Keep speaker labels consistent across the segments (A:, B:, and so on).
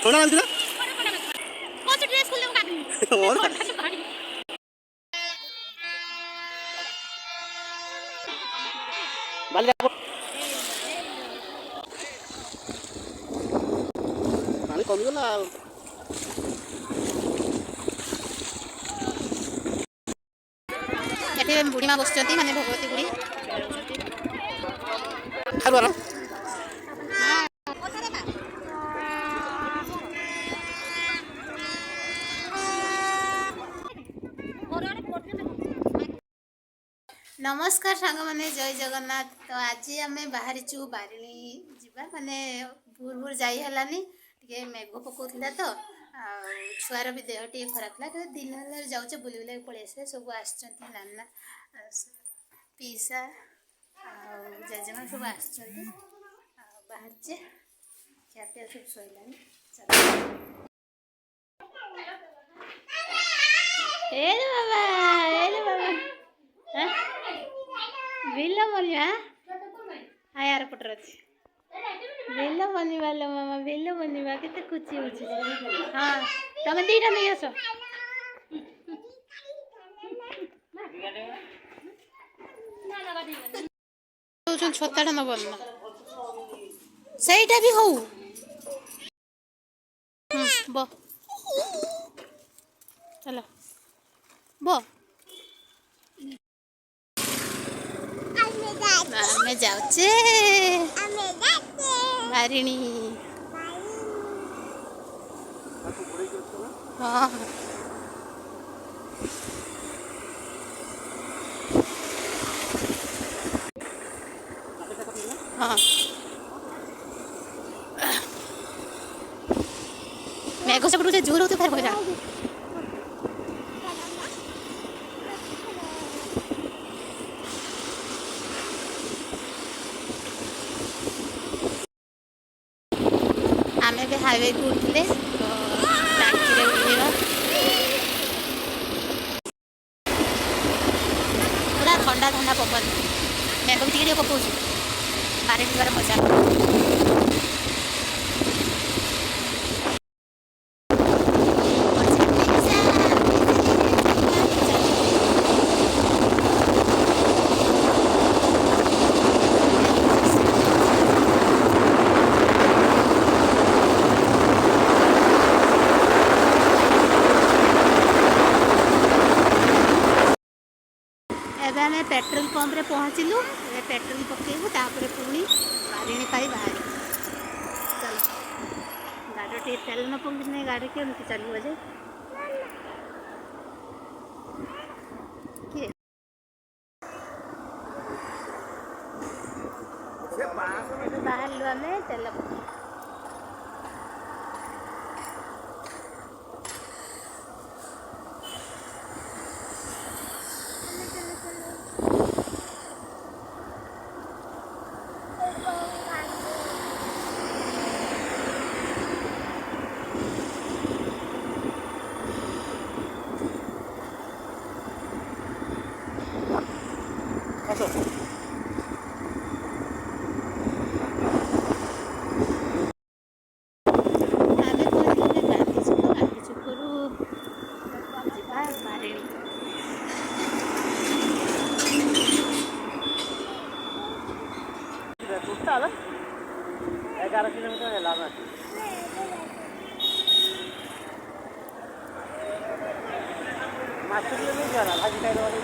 A: थोड़ा डाल देना
B: कौन सा ड्रेस खोल दूंगा
A: और बाल जाको पानी कमी गला
B: एठी बुढ़ी मां बसचंती माने भगवती बुढ़ी
A: खालु आरो
B: नमस्कार सांग माने जय जगन्नाथ। तो आज आम बाहरी बारिणी जीवा माने भूर भूर जाई हलानी टे मेघ पकाउला तो छुआर भी देह टे खराब था तो दिन जाऊे बुले बुला पलि आसे सब आना पीसा जेजेमा सब बाहर चे ख्यापिया सब शोला बाबा बाबा बिल बनिया हाँ यार पटर अच्छे बिल बनवा लो मामा बिल बनवा के खुशी हो हाँ तुम दीटा नहीं आस छताटा नब सहीटा भी हो बो चलो बो आमे जाऊचे बारिणी हाँ हाँ मेघ सब जोर होते फिर होगा आमे भी हाईवे को उठले तो टांकी रे उठेगा पूरा ठंडा ठंडा पवन मेघ भी टे पकाऊ बारे जीवार मजा आम पेट्रोल पंप रे पहुँचलु पेट्रोल पकेबू तापर पुणी बारिणी पाई बाहर चलो गाड़ी टे तेल न पकड़े गाड़ी के चलो जे बाहर आम तेल
A: Ada 11 kilometer है लाना मास्टर में जा रहा भाजी टाइल वाले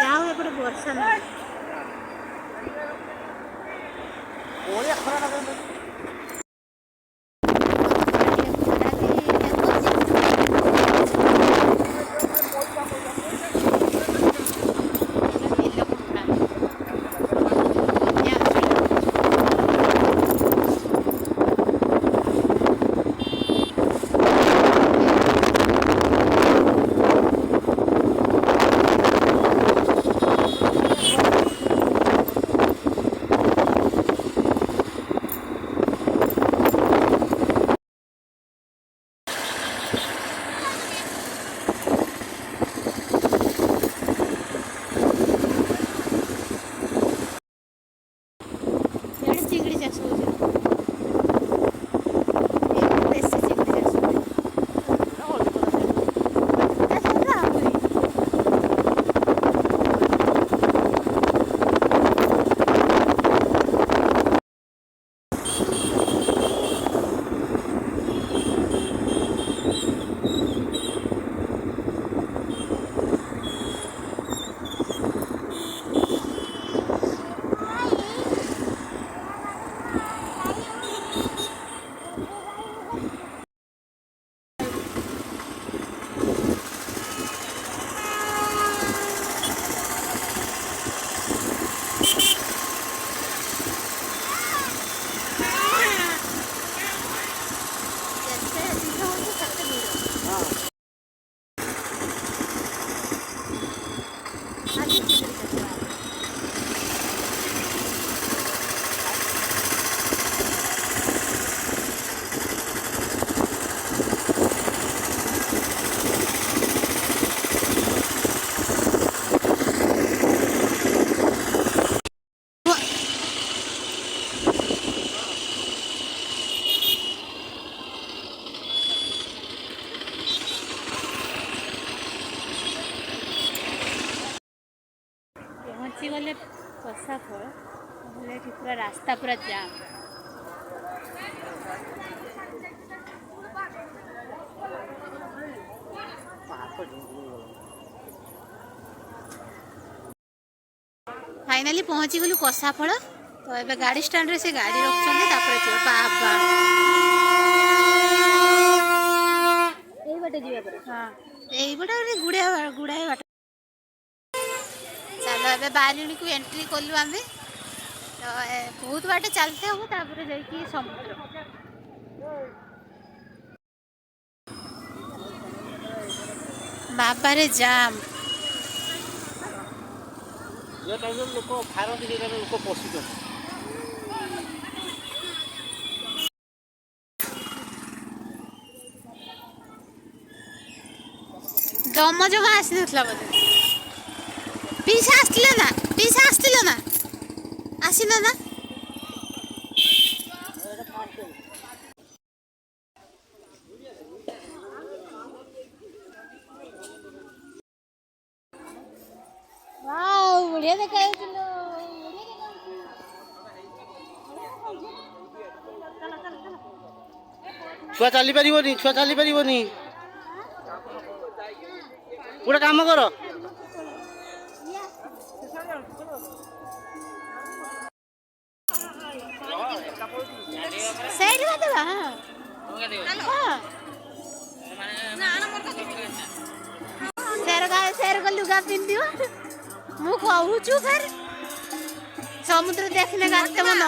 B: जाओ एपटे वर्षा ना
A: ओरे खरा लगे
B: पहुँची गले कसा फल बोले कि पूरा रास्ता पूरा जाम। फाइनाली पहुँची गलु कसा फल तो ये गाड़ी स्टैंड रे से गाड़ी रखते बाबा हाँ यही बटे गुड़ाए गुड़ाए बाट चलो ए बारिणी को एंट्री कलु आम तो बहुत बाट चलते हम तापर जाकि समुद्र बाबारे जाम
A: लोक भारत लोक पशु
B: दम जमा आसी ना बोधे पीछे आसले ना पीछे आसथिल ना आसीन ना वाओ बढ़िया देखा
A: छुआ चली पारिबनी छुआ चली पारिबनी गोटे काम कर
B: शेर लुगा पिंधि मु कहूँ फिर समुद्र देखने का मन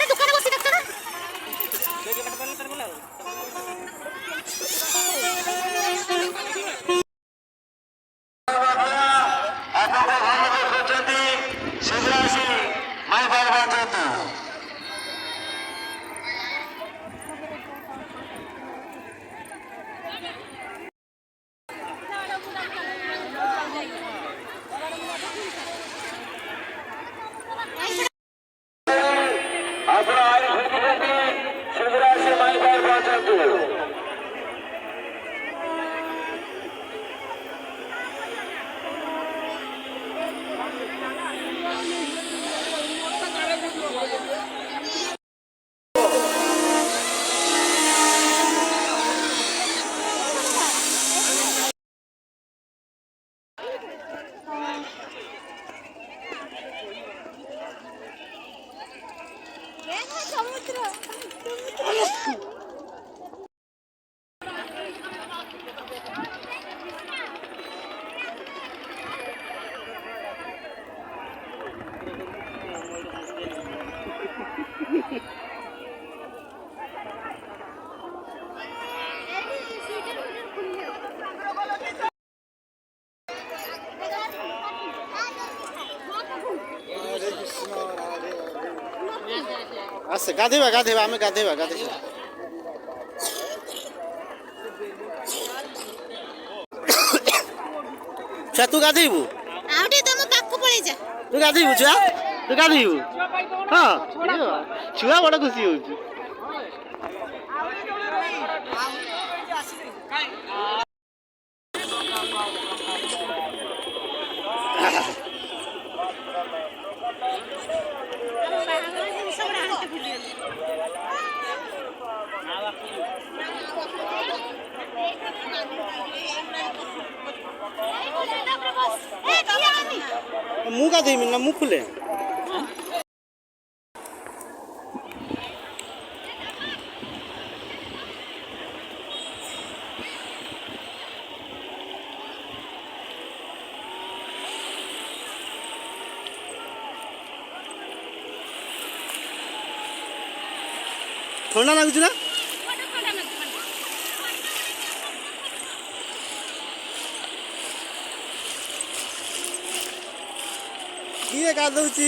B: दुकान बसी देखते ना
A: आसे गाधेबा गाधेबा आमे गाधेबा गाधेबा छुआ तू गाधेबू
B: आउटे तुम पाखु पळै जा
A: तू गाधेबू छुआ तू गाधेबू हाँ छुआ बड़ा खुशी होउची मुँह का देमी ना मुँह खुले ठंडा लगुच ना किए गाधौची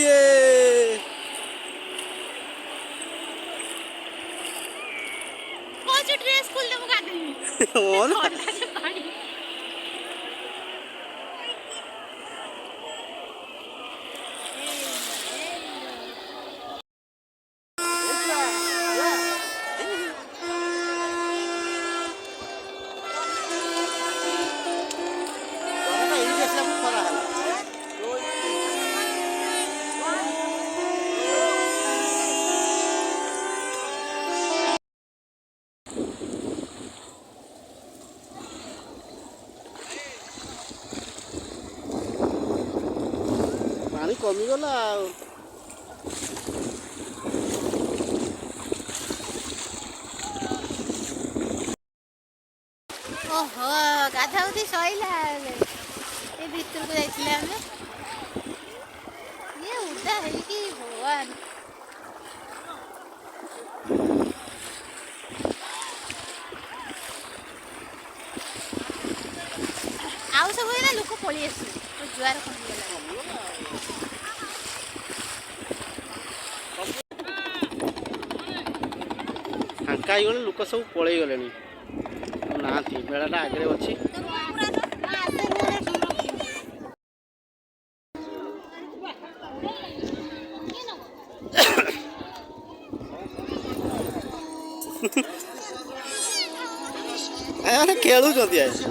B: कोन ड्रेस खोल दे मुगा दे
A: ओ ना ପାଣି କମିଗଲା ଆଉ।
B: ଓହୋ ଗାଧାଉତି ସଇଲା ଏ ଭିତରକୁ ଯାଇଥିଲେ ଆମେ ଇଏ ଉଦା ହେଇକି ଭଗବାନ। ଆଉ ସବୁ ଏଇନା ଲୋକ ପଳେଇ ଆସିବେ ଜୁଆର କମିଗଲା।
A: ଫାଙ୍କା ହେଇଗଲେ ଲୋକ ସବୁ ପଳେଇ ଗଲେଣି, ନାହାନ୍ତି। ମେଳାଟା ଆଗରେ ଅଛି। ଖେଳୁଛନ୍ତି ଆଜି।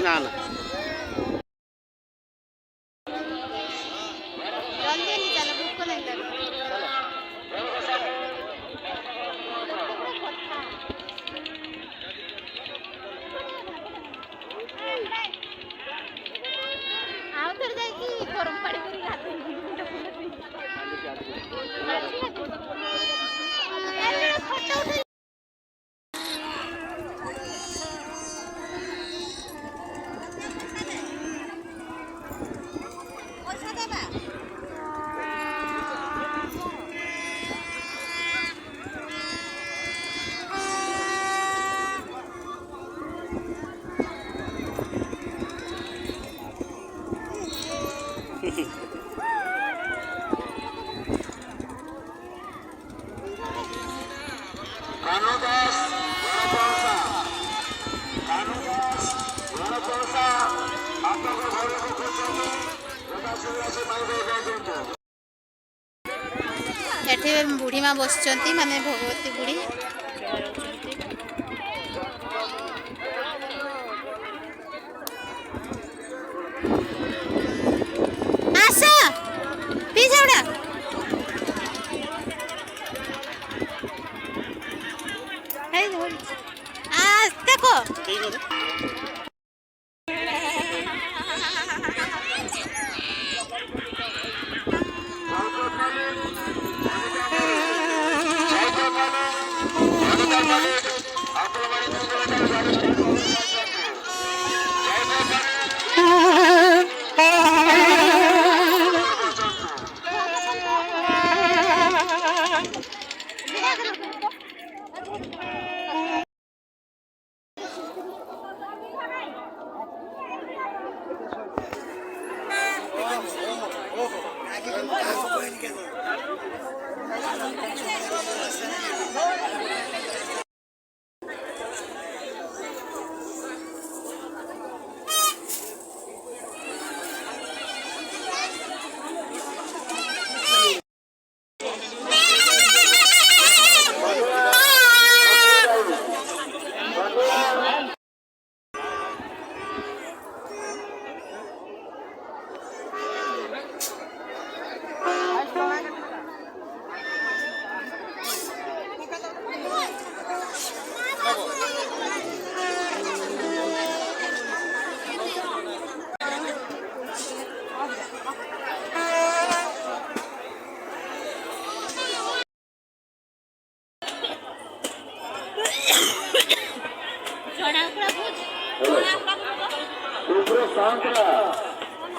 A: ନା ନା
B: ଜଲ୍ଦି ଚାଲ ଭୋକ ଲାଗିଲାଣି। ଆଉ ଥରେ ଯାଇକି ଗରମ ପାଣି କରି ଗାଧେଇବି। ଏଠି ବୁଢ଼ୀ ମା ବସିଛନ୍ତି ମାନେ ଭଗବତୀ ବୁଢ଼ୀ ଆସ ପିଇସାଉଡ଼ା ଦେଖ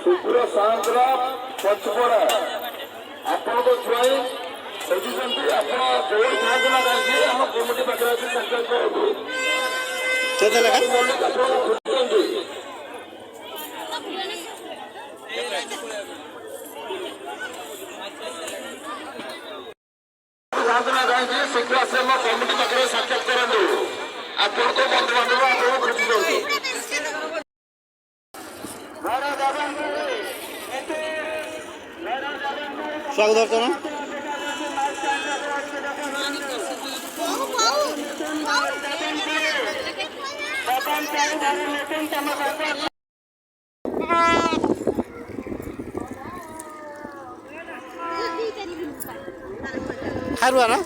C: ଶୁଭ୍ର ସାନ୍ତରା ପଛପଡ଼ା ଆପଣଙ୍କ ଛୁଆଇ ଖୋଜୁଛନ୍ତି। ଆପଣ ଯୋଉଠି ଥାଆନ୍ତୁ ନା କାହିଁକି ଆମ କମିଟି ପାଖରେ ଆସି ସାକ୍ଷାତ କରନ୍ତୁ। ଖୋଜୁଛନ୍ତି ଥାଆନ୍ତୁ ନା କାହିଁକି ଶୀଘ୍ର ଆସି ଆମ କମିଟି ପାଖରେ ସାକ୍ଷାତ କରନ୍ତୁ। ଆପଣଙ୍କ ବନ୍ଧୁବାନ୍ଧବ ଆପଣଙ୍କୁ ଖୋଜୁଛନ୍ତି।
A: ଛୁଆକୁ ଧରିଛ ନା? ଖାରୁଆ ନା?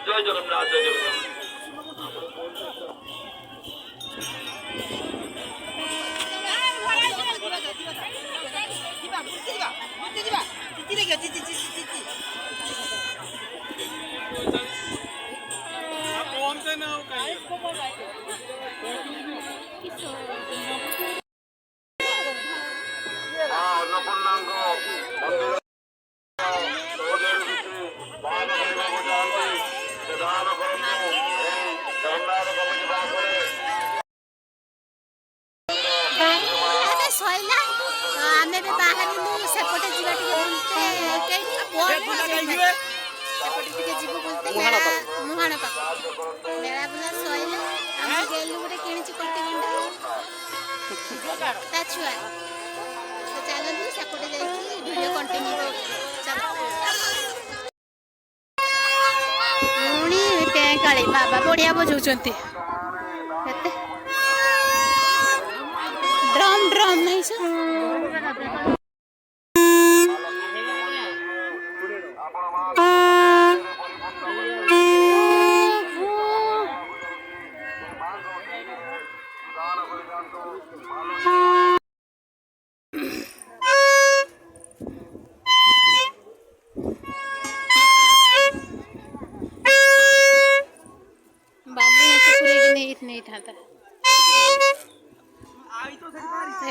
C: ଜୟ ଜଗନ୍ନାଥ ଜୟ ଜଗନ୍ନାଥ। ଅନ୍ନପୂର୍ଣ୍ଣାଙ୍କ ମନ୍ଦିର
B: ସଇଲା ଆମେ ବି ବାହାରିଲୁ ସେପଟେ ଯିବା ଟିକେ ସେପଟେ ଟିକେ ଯିବୁ ବୁଲତେ ମୁହାଣ ପାଖ ମେଳା ବୁଲା ସଇଲା ଆମେ ଗେଲୁ ଗୋଟେ କିଣିଛୁ କଟିଗଣ୍ଡା ତା ଛୁଆ ତ ଚାଲନ୍ତୁ ସେପଟେ ଯାଇକି ଭିଡ଼ିଓ କଣ୍ଟିନ୍ୟୁ ପୁଣି ଟେଙ୍କାଳି ବାବା ବଢ଼ିଆ ବଜାଉଛନ୍ତି କେତେ ଡ୍ରମ୍ ଡ୍ରମ୍ ନାହିଁ ସାର୍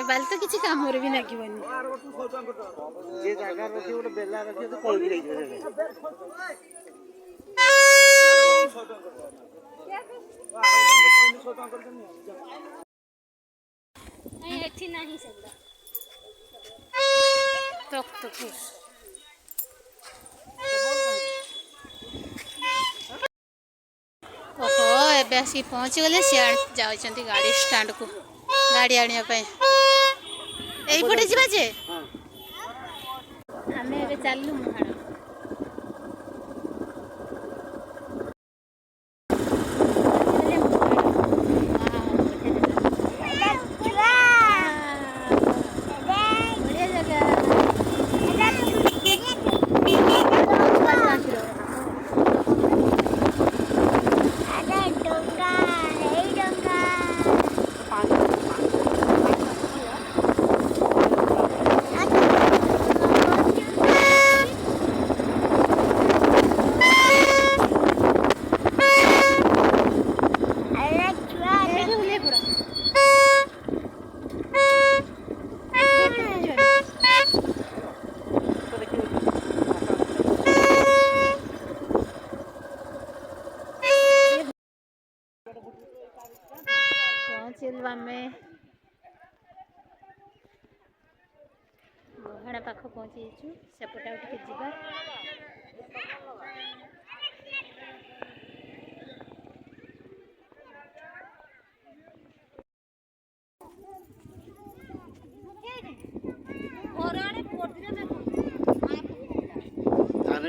B: बाल तो किसी काम हो भी लगे ओहो एबे आसी पहुँची गले जाउछंती गाड़ी स्टैंड को गाड़ी आनिया पे एई पटे जिबा जे हमें एबे चललु मुहाण पहुँचलु आमे मुहाण पाख पहुँची सेपटे आउटे जीवा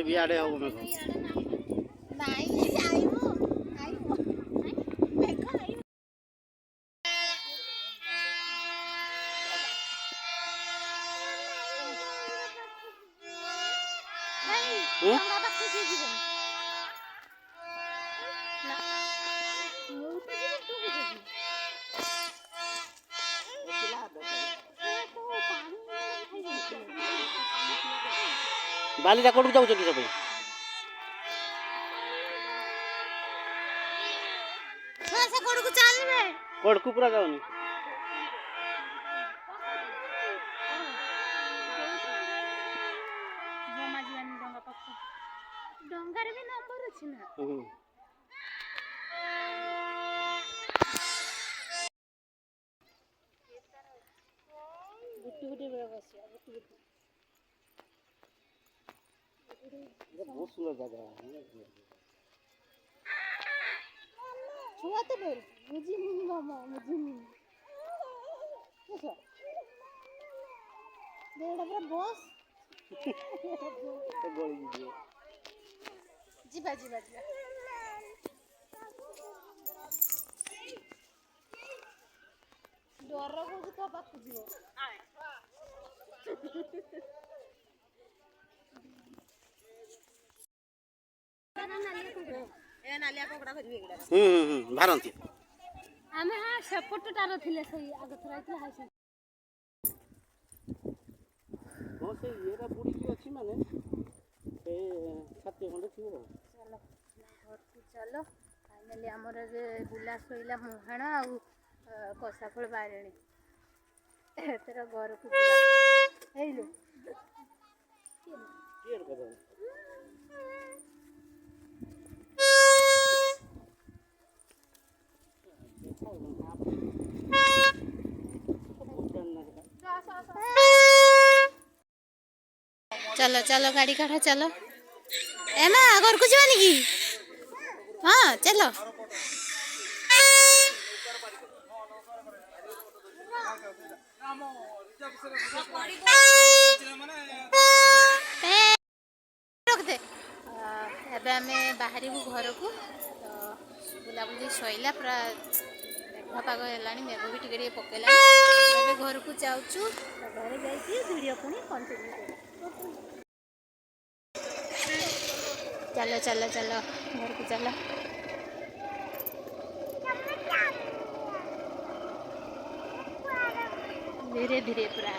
A: भी आड़े हो बालीटा कोड जाऊ सब कोड को पूरा जाऊनी
B: डंगारे भी नंबर अछि ना गुटी गुटी बड़ा बसिया गुटी गुटी
A: बहुत सुंदर जगह है।
B: छुआ तो डर मुझे नहीं मामा मुझे नहीं देखो देड़ा पूरा बस जीवा जीवा जीवा डर को तो पाक जीव
A: ଭାରନ୍ତି
B: ଆମେ ହଁ ସେପଟଟାର ଥିଲେ ସେଇ ଆଗ ଥର ଆଇଥିଲା ହାଇ
A: ହଁ ସେ ଇଏଟା ବୁଡ଼ିକି ଅଛି ମାନେ ସେ 7 ଖଣ୍ଡେ ଥିବ
B: ଚାଲ ଘରକୁ ଚାଲ ଫାଇନାଲି ଆମର ଏବେ ବୁଲା ଶୋଇଲା ମୁହାଣ ଆଉ କଷାଫଳ ବାରିଣୀ ଏଥର ଘରକୁ ଯିବା ହେଇଲୁ
A: କିଏ କଥା
B: चलो चलो गाड़ी काढ़ चलो एमा घर को जानी की हाँ चलो रख दे एबे आमे बाहरी को घर को बुलाबुली सैला पूरा मेघ पाग है मेघ भी टे पकेला घर को जाऊँ घर जाइए वीडियो पुणी कंटिन्यू चलो चलो चलो घर को चलो धीरे धीरे पूरा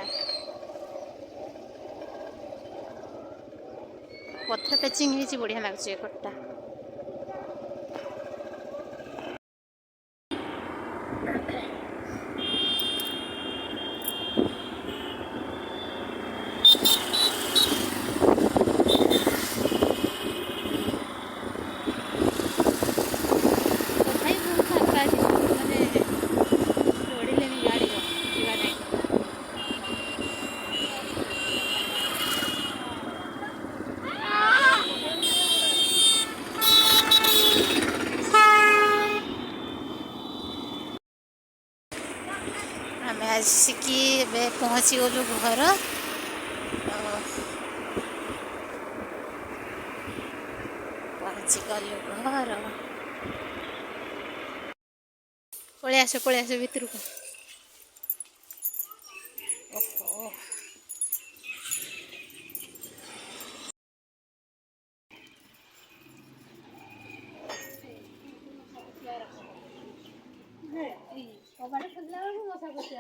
B: पत्थर पैचिंग ही बढ़िया लगुच कट्टा आम आसिकी पहुँची गलु घर पहुँची गलु घर पलि आस भितर को ओहो कबाड़ खोलला मशा पशिया